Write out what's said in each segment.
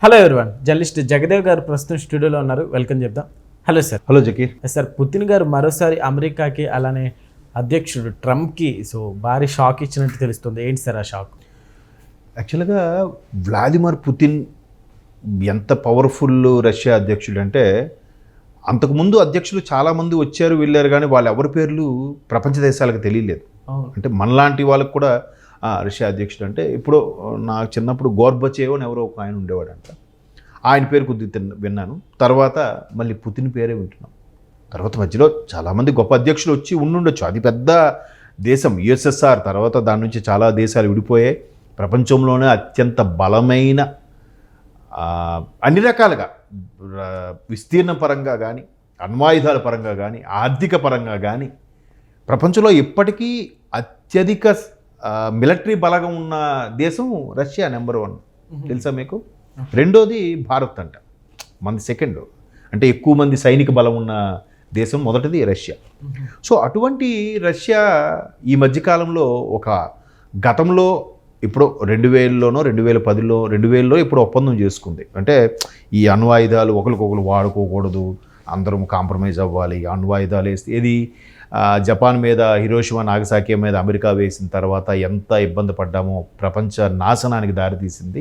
Hello everyone, journalist Jagdev గారు ప్రస్తుతం స్టూడియోలో ఉన్నారు. వెల్కమ్ చెప్దాం. Hello sir. Hello Zakir. Sir, Putin గారు మరోసారి అమెరికాకి అలానే అధ్యక్షుడు ట్రంప్కి భారీ షాక్ ఇచ్చినట్టు తెలుస్తుంది. ఏంటి సార్ ఆ షాక్? యాక్చువల్గా వ్లాదిమిర్ పుతిన్ ఎంత పవర్ఫుల్ రష్యా అధ్యక్షుడు అంటే, అంతకుముందు అధ్యక్షులు చాలామంది వచ్చారు వెళ్ళారు, కానీ వాళ్ళ ఎవరి పేర్లు ప్రపంచ దేశాలకు తెలియలేదు. అంటే మనలాంటి వాళ్ళకు కూడా రష్యా అధ్యక్షుడు అంటే, ఇప్పుడు నాకు చిన్నప్పుడు గోర్బచేవ్ అని ఎవరో ఒక ఆయన ఉండేవాడంట. ఆయన పేరు కొద్దిగా విన్నాను. తర్వాత మళ్ళీ పుతిన్ పేరే వింటున్నాం. తర్వాత మధ్యలో చాలామంది గొప్ప అధ్యక్షులు వచ్చి ఉండుండొచ్చు. అది పెద్ద దేశం యుఎస్ఎస్ఆర్. తర్వాత దాని నుంచి చాలా దేశాలు విడిపోయాయి. ప్రపంచంలోనే అత్యంత బలమైన అన్ని రకాలుగా విస్తీర్ణ పరంగా కానీ, అణ్వాయుధాల పరంగా కానీ, ఆర్థిక పరంగా కానీ ప్రపంచంలో ఇప్పటికీ అత్యధిక మిలిటరీ బలగం ఉన్న దేశం రష్యా నెంబర్ 1. తెలుసా మీకు? రెండోది భారత్ అంట, మనది సెకండ్. అంటే ఎక్కువ మంది సైనిక బలం ఉన్న దేశం మొదటిది రష్యా. సో అటువంటి రష్యా ఈ మధ్యకాలంలో గతంలో ఇప్పుడు 2000లోనో 2010లో ఇప్పుడు ఒప్పందం చేసుకుంది. అంటే ఈ అణ్వాయుధాలు ఒకరికొకరు వాడుకోకూడదు, అందరం కాంప్రమైజ్ అవ్వాలి. అణ్వాయుధాలు వేస్తే ఏది జపాన్ మీద, హిరోషిమా నాగసాకి మీద అమెరికా వేసిన తర్వాత ఎంత ఇబ్బంది పడ్డామో, ప్రపంచ నాశనానికి దారితీసింది.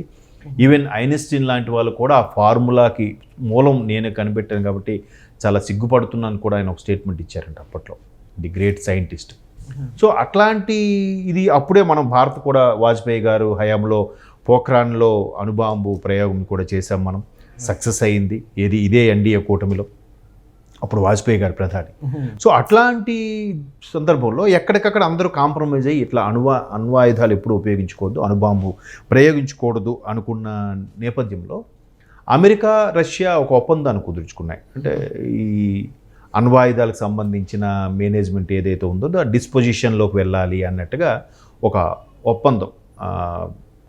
ఈవెన్ ఐన్స్టీన్ లాంటి వాళ్ళు కూడా ఆ ఫార్ములాకి మూలం నేనే కనిపెట్టాను కాబట్టి చాలా సిగ్గుపడుతున్నాను కూడా ఆయన ఒక స్టేట్మెంట్ ఇచ్చారంట అప్పట్లో, ది గ్రేట్ సైంటిస్ట్. సో అట్లాంటి ఇది అప్పుడే మనం భారత్ కూడా వాజ్పేయి గారు హయాంలో పోఖ్రాన్లో అణుబాంబు ప్రయోగం కూడా చేశాం మనం. సక్సెస్ అయ్యింది. ఇదే ఎన్డీఏ కూటమిలో, అప్పుడు వాజ్పేయి గారు ప్రధాని. సో అట్లాంటి సందర్భంలో ఎక్కడికక్కడ అందరూ కాంప్రమైజ్ అయ్యి ఇట్లా అణ్వాయుధాలు ఎప్పుడు ఉపయోగించుకోవద్దు, అణుబాంబు ప్రయోగించకూడదు అనుకున్న నేపథ్యంలో అమెరికా రష్యా ఒక ఒప్పందాన్ని కుదుర్చుకున్నాయి. అంటే ఈ అణ్వాయుధాలకు సంబంధించిన మేనేజ్మెంట్ ఏదైతే ఉందో డిస్పోజిషన్లోకి వెళ్ళాలి అన్నట్టుగా ఒక ఒప్పందం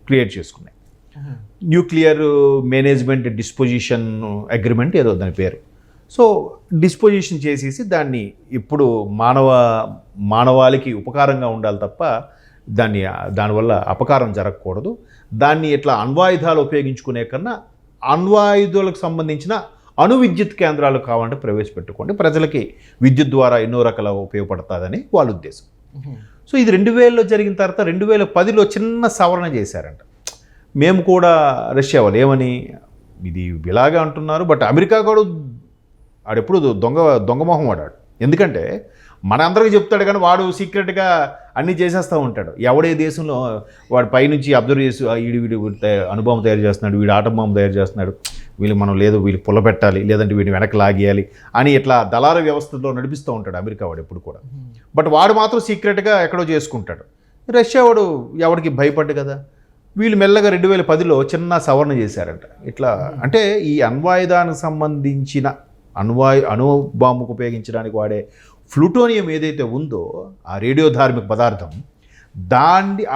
క్రియేట్ చేసుకున్నాయి. న్యూక్లియర్ మేనేజ్మెంట్ డిస్పోజిషన్ అగ్రిమెంట్ ఏదో దాని పేరు. సో డిస్పోజిషన్ చేసేసి దాన్ని ఇప్పుడు మానవాళికి ఉపకారంగా ఉండాలి తప్ప దానివల్ల అపకారం జరగకూడదు. దాన్ని ఇట్లా అణ్వాయుధాలు ఉపయోగించుకునే కన్నా అణ్వాయుధాలకు సంబంధించిన అణు విద్యుత్ కేంద్రాలు కావాలంటే ప్రవేశపెట్టుకోండి, ప్రజలకి విద్యుత్ ద్వారా ఎన్నో రకాల ఉపయోగపడుతుందని వాళ్ళ ఉద్దేశం. సో ఇది 2000లో జరిగిన తర్వాత 2010లో చిన్న సవరణ చేశారంట. మేము కూడా రష్యా వాళ్ళు ఏమని ఇది ఇలాగే అంటున్నారు, బట్ అమెరికా కూడా ఆడెప్పుడు దొంగ మొహం వాడాడు. ఎందుకంటే మన అందరికీ చెప్తాడు కానీ వాడు సీక్రెట్గా అన్నీ చేసేస్తూ ఉంటాడు. ఎవడే దేశంలో వాడు పైనుంచి అబ్జర్వ్ చేసి వీడు అణుబాంబు తయారు చేస్తున్నాడు, వీడు ఆటం బాంబు తయారు చేస్తున్నాడు, వీళ్ళు పుల్లబెట్టాలి, లేదంటే వీడిని వెనక్కి లాగేయాలి అని ఇట్లా దళార వ్యవస్థలో నడిపిస్తూ ఉంటాడు అమెరికా వాడు ఎప్పుడు కూడా. బట్ వాడు మాత్రం సీక్రెట్గా ఎక్కడో చేసుకుంటాడు. రష్యా వాడు ఎవరికి భయపడ్డు కదా. వీళ్ళు మెల్లగా 2010లో చిన్న సవరణ చేశారంట. ఇట్లా అంటే ఈ అణ్వాయుధానికి సంబంధించిన అణుబాంబుకు ఉపయోగించడానికి వాడే ప్లూటోనియం ఏదైతే ఉందో ఆ రేడియోధార్మిక పదార్థం,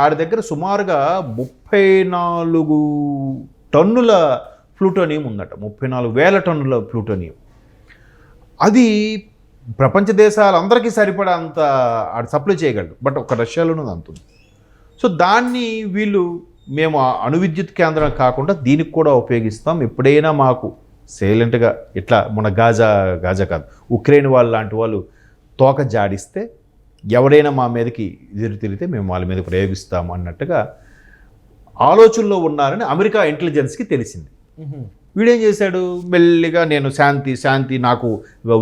ఆడి దగ్గర సుమారుగా 34 టన్నుల ప్లూటోనియం ఉందట. 34,000 టన్నుల ప్లూటోనియం. అది ప్రపంచ దేశాలందరికీ సరిపడా అంత ఆడు సప్లై చేయగలడు. బట్ ఒక రష్యాలోనే అంత ఉంది. సో దాన్ని వీళ్ళు మేము అణు విద్యుత్ కేంద్రం కాకుండా దీనికి కూడా ఉపయోగిస్తాం, ఎప్పుడైనా మాకు సైలెంట్గా ఇట్లా మన గాజా కాదు, ఉక్రెయిన్ వాళ్ళు లాంటి వాళ్ళు తోక జాడిస్తే ఎవడైనా మా మీదకి ఎదురు తిరిగితే మేము వాళ్ళ మీద ప్రయోగిస్తాము అన్నట్టుగా ఆలోచనలో ఉన్నారని అమెరికా ఇంటెలిజెన్స్కి తెలిసింది. వీడేం చేశాడు, మెల్లిగా నేను శాంతి నాకు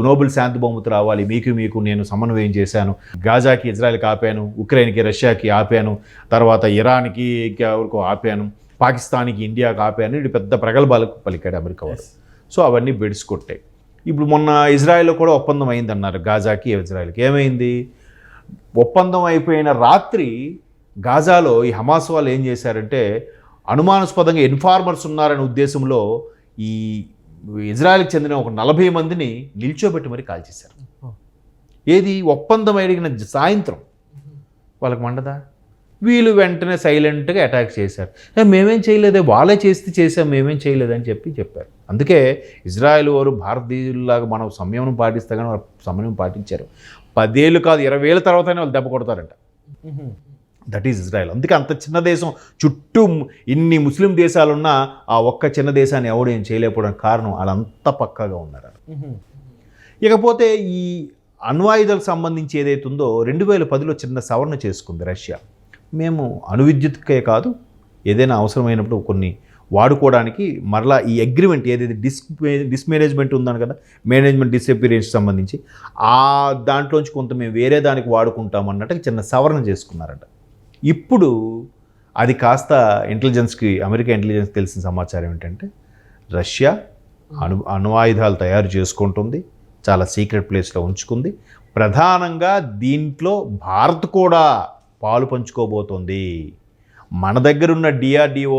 నోబెల్ శాంతి బహుమతి రావాలి, మీకు నేను సమన్వయం చేశాను, గాజాకి ఇజ్రాయెల్కి ఆపాను, ఉక్రెయిన్కి రష్యాకి ఆపాను, తర్వాత ఇరాన్కి ఎవరికో ఆపాను, పాకిస్తాన్కి ఇండియాకి ఆపాను, ఇది పెద్ద ప్రగల్భాలకు పలికాడు అమెరికా వాడు. సో అవన్నీ బెడిసి కొట్టాయి. ఇప్పుడు మొన్న ఇజ్రాయెల్లో కూడా ఒప్పందం అయిందన్నారు గాజాకి ఇజ్రాయెల్కి. ఏమైంది, ఒప్పందం అయిపోయిన రాత్రి గాజాలో ఈ హమాస్ వాళ్ళు ఏం చేశారంటే అనుమానాస్పదంగా ఇన్ఫార్మర్స్ ఉన్నారనే ఉద్దేశంలో ఈ ఇజ్రాయెల్కి చెందిన ఒక 40 మందిని నిల్చోబెట్టి మరి కాల్చేశారు. ఏది ఒప్పందం అడిగిన సాయంత్రం. వాళ్ళకి మండదా? వీళ్ళు వెంటనే సైలెంట్గా అటాక్ చేశారు. మేమేం చేయలేదే, వాళ్ళే చేసాం, మేమేం చేయలేదని చెప్పారు. అందుకే ఇజ్రాయెల్ వారు భారతీయుల్లాగా మనం సంయమనం పాటిస్తే కానీ వాళ్ళు సంయమనం పాటించారు. 10 ఏళ్ళు కాదు 20 ఏళ్ళ తర్వాతనే వాళ్ళు దెబ్బ కొడతారంట. That is Israel. అందుకే అంత చిన్న దేశం చుట్టూ ఇన్ని ముస్లిం దేశాలున్నా ఆ ఒక్క చిన్న దేశాన్ని ఎవడు ఏం చేయలేకపోవడానికి కారణం వాళ్ళంతా పక్కాగా ఉన్నారు. ఇకపోతే ఈ అణ్వాయుధాలకు సంబంధించి ఏదైతే ఉందో 2010లో చిన్న సవరణ చేసుకుంది రష్యా. మేము అణువిద్యుత్కే కాదు ఏదైనా అవసరమైనప్పుడు కొన్ని వాడుకోవడానికి మరలా ఈ అగ్రిమెంట్ ఏదైతే డిస్మేనేజ్మెంట్ ఉందని కదా, మేనేజ్మెంట్ డిసపిరియన్స్ సంబంధించి ఆ దాంట్లోంచి కొంత మేము వేరే దానికి వాడుకుంటాం అన్నట్టు చిన్న సవరణ చేసుకున్నారట. ఇప్పుడు అది కాస్త ఇంటెలిజెన్స్కి, అమెరికా ఇంటెలిజెన్స్ తెలిసిన సమాచారం ఏంటంటే రష్యా అణ్వాయుధాలు తయారు చేసుకుంటుంది, చాలా సీక్రెట్ ప్లేస్లో ఉంచుకుంది. ప్రధానంగా దీంట్లో భారత్ కూడా పాలు పంచుకోబోతోంది. మన దగ్గర ఉన్న DRDO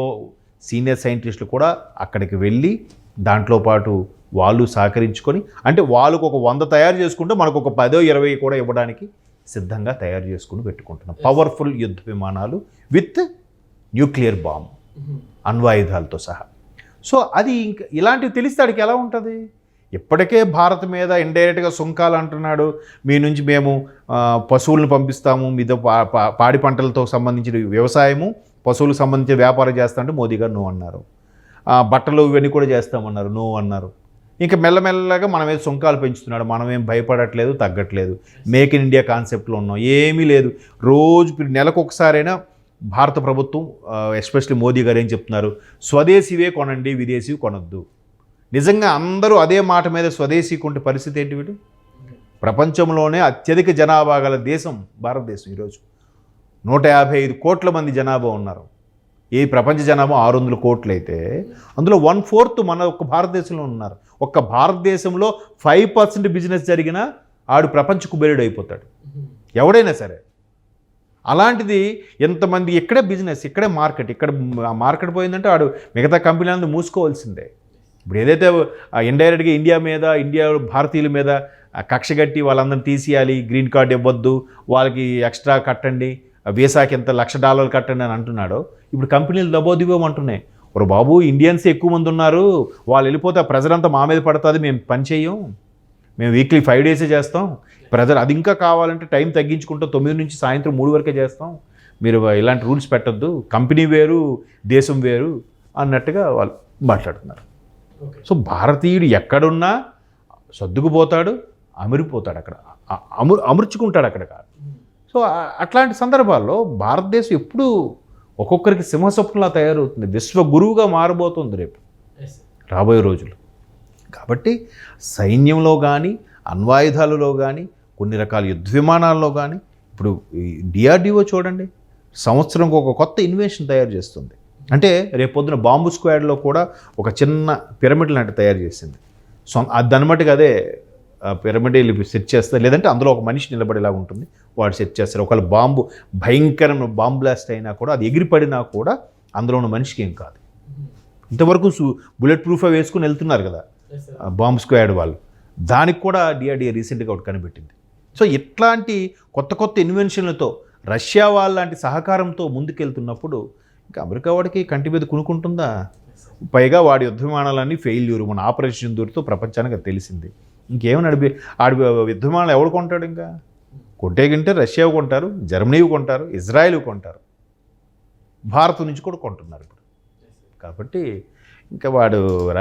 సీనియర్ సైంటిస్టులు కూడా అక్కడికి వెళ్ళి దాంట్లో పాటు వాళ్ళు సహకరించుకొని, అంటే వాళ్ళకు ఒక 100 తయారు చేసుకుంటే మనకు ఒక 10-20 కూడా ఇవ్వడానికి సిద్ధంగా తయారు చేసుకుని పెట్టుకుంటున్నాం. పవర్ఫుల్ యుద్ధ విమానాలు విత్ న్యూక్లియర్ బాంబ్, అణ్వాయుధాలతో సహా. సో అది ఇంకా ఇలాంటివి తెలిస్తే వాడికి ఎలా ఉంటుంది? ఇప్పటికే భారత్ మీద ఇండైరెక్ట్గా సుంకాలు అంటున్నాడు. మీ నుంచి మేము పశువులను పంపిస్తాము, మీతో పాడి పంటలతో సంబంధించిన వ్యవసాయము, పశువులకు సంబంధించిన వ్యాపారం చేస్తామంటే మోదీ గారు నువ్వు అన్నారు. బట్టలు ఇవన్నీ కూడా చేస్తామన్నారు, నువ్వు అన్నారు. ఇంకా మెల్లమెల్లగా మనమే సుంకాలు పెంచుతున్నాడు. మనమేం భయపడట్లేదు, తగ్గట్లేదు. మేక్ ఇన్ ఇండియా కాన్సెప్ట్లో ఉన్నాం. ఏమీ లేదు. రోజు నెలకు ఒకసారైనా భారత ప్రభుత్వం ఎస్పెషల్లీ మోదీ గారు ఏం చెప్తున్నారు? స్వదేశీవే కొనండి, విదేశీ కొనొద్దు. నిజంగా అందరూ అదే మాట మీద స్వదేశీ కొంటే పరిస్థితి ఏంటి? వీడు ప్రపంచంలోనే అత్యధిక జనాభా గల దేశం భారతదేశం. ఈరోజు 155 కోట్ల మంది జనాభా ఉన్నారు. ఈ ప్రపంచ జనాభా 600 కోట్లు అయితే అందులో 1/4 మన ఒక్క భారతదేశంలో ఉన్నారు. ఒక్క భారతదేశంలో 5% బిజినెస్ జరిగినా ఆడు ప్రపంచ కుబేరుడు అయిపోతాడు ఎవడైనా సరే. అలాంటిది ఎంతమంది ఇక్కడే బిజినెస్, ఇక్కడే మార్కెట్, ఇక్కడ మార్కెట్ పోయిందంటే ఆడు మిగతా కంపెనీలను మూసుకోవాల్సిందే. ఇప్పుడు ఏదైతే ఇండైరెక్ట్గా ఇండియా మీద, ఇండియా భారతీయుల మీద కక్ష కట్టి వాళ్ళందరినీ తీసేయాలి, గ్రీన్ కార్డ్ ఇవ్వద్దు, వాళ్ళకి ఎక్స్ట్రా కట్టండి, వీసాకి ఎంత $1,00,000 కట్టండి అని అంటున్నాడో, ఇప్పుడు కంపెనీలు దబోదిబోమంటున్నాయి. ఒక బాబు ఇండియన్స్ ఎక్కువ మంది ఉన్నారు, వాళ్ళు వెళ్ళిపోతే ప్రజలంతా మా మీద పడుతుంది, మేము పని చేయం, మేము వీక్లీ 5 డేసే చేస్తాం, ప్రజలు అది ఇంకా కావాలంటే టైం తగ్గించుకుంటాం, 9 నుంచి సాయంత్రం 3 వరకే చేస్తాం, మీరు ఇలాంటి రూల్స్ పెట్టద్దు, కంపెనీ వేరు దేశం వేరు అన్నట్టుగా వాళ్ళు మాట్లాడుతున్నారు. సో భారతీయుడు ఎక్కడున్నా సర్దుకుపోతాడు, అమిరిపోతాడు, అక్కడ అమర్చుకుంటాడు అక్కడ. సో అట్లాంటి సందర్భాల్లో భారతదేశం ఎప్పుడు ఒక్కొక్కరికి సింహస్వప్నంలా తయారవుతుంది, విశ్వ గురువుగా మారబోతుంది రేపు రాబోయే రోజులు. కాబట్టి సైన్యంలో కానీ, అణ్వాయుధాలలో కానీ, కొన్ని రకాల యుద్ధ విమానాల్లో కానీ, ఇప్పుడు DRDO చూడండి, సంవత్సరంకి ఒక కొత్త ఇన్వెన్షన్ తయారు చేస్తుంది. అంటే రేపొద్దున బాంబు స్క్వాడ్లో కూడా ఒక చిన్న పిరమిడ్ లాంటి తయారు చేసింది. సో దాన్ని మట్టుకు అదే పిరమిడ్ సెట్ చేస్తారు, లేదంటే అందులో ఒక మనిషి నిలబడేలాగా ఉంటుంది, వాడు సెట్ చేస్తారు. ఒకవేళ బాంబు భయంకరమైన బాంబ్ బ్లాస్ట్ అయినా కూడా, అది ఎగిరిపడినా కూడా అందులో ఉన్న మనిషికి ఏం కాదు. ఇంతవరకు బుల్లెట్ ప్రూఫ్ వేసుకుని వెళ్తున్నారు కదా బాంబ్ స్క్వాడ్ వాళ్ళు, దానికి కూడా DRDO రీసెంట్గా ఒకటి కనిపెట్టింది. సో ఇట్లాంటి కొత్త కొత్త ఇన్వెన్షన్లతో రష్యా వాళ్ళంటి సహకారంతో ముందుకెళ్తున్నప్పుడు ఇంకా అమెరికా వాడికి కంటి మీద కునుకుంటుందా? పైగా వాడి యుద్ధ విమానాలన్నీ ఫెయిల్యూర్, మన ఆపరేషన్ దూరితో ప్రపంచానికి తెలిసింది. ఇంకేమని ఆడి యుద్ధ విమానాలు ఎవడు కొంటాడు? ఇంకా కొంటే రష్యా కొంటారు, జర్మనీ కొంటారు, ఇజ్రాయెల్ కొంటారు, భారత్ నుంచి కూడా కొంటున్నారు ఇప్పుడు. కాబట్టి ఇంకా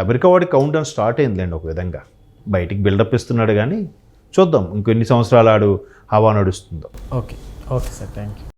అమెరికా వాడి కౌంట్ డౌన్ స్టార్ట్ అయిందిలేండి ఒక విధంగా. బయటికి బిల్డప్ ఇస్తున్నాడు కానీ చూద్దాం ఇంకెన్ని సంవత్సరాలు ఆడు హవా నడుస్తుందో. Okay sir, thank you.